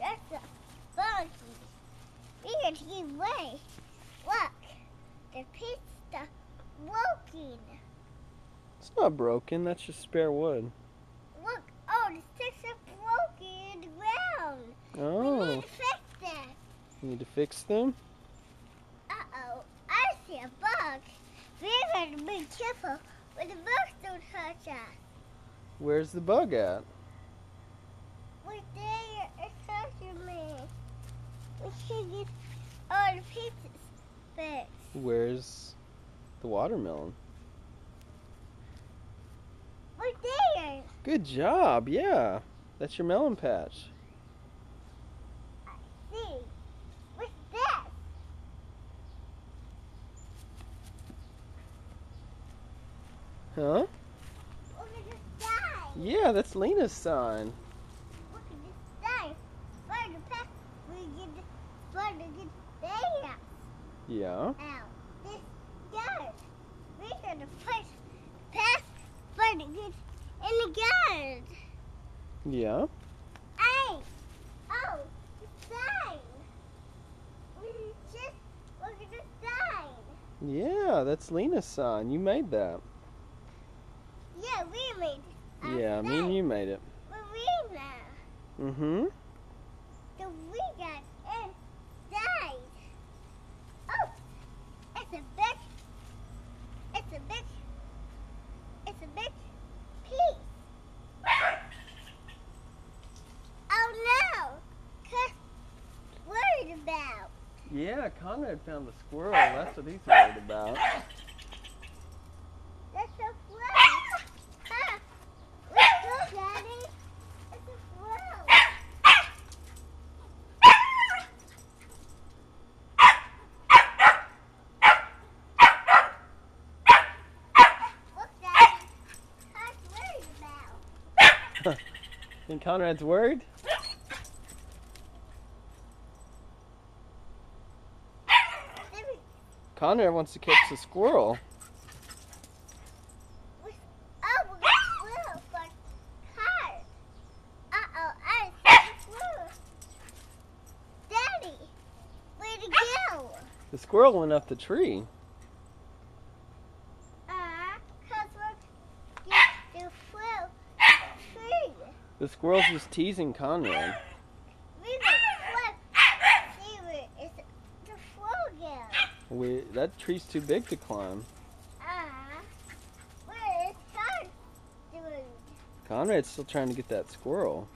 That's a buggy. We can see way. Look, the pizza broken. It's not broken. That's just spare wood. Look, oh, the sticks are broken in the ground. We Oh. need to fix that. You need to fix them? Uh-oh, I see a bug. We're going to be careful when the bugs don't hurt us. Where's the bug at? Right there, it's hurting me. We should get all the pizzas fixed. Where's the watermelon? Right there. Good job. Yeah. That's your melon patch. See, what's this? Huh? Look at this sign. Yeah, that's Lena's sign. Look at this sign. For the pet, for the there. Yeah. Now, this yard. We're going to put past for the good in the yard. Yeah. Hey! Oh, the sign! We just look at the sign. Yeah, that's Lena's sign. You made that. Yeah, we made it. Yeah, me and you made it. Marina. Mm-hmm. So we got inside. Oh, it's a big piece. Oh no! Cause worried about. Yeah, Conrad found the squirrel. That's what he's worried about. That's so funny. Huh? Let's go, Daddy. It's a squirrel. Look, Daddy. What's worried about? Think Conrad's worried? Conrad wants to catch the squirrel. Oh, we got squirrel for cars. Uh-oh, I see the squirrel. Daddy, where'd it go? The squirrel went up the tree. Cause we're getting the squirrel tree. The squirrel's just teasing Conrad. We can see where it's the squirrel go. That tree's too big to climb. Where is Conrad? Conrad's still trying to get that squirrel.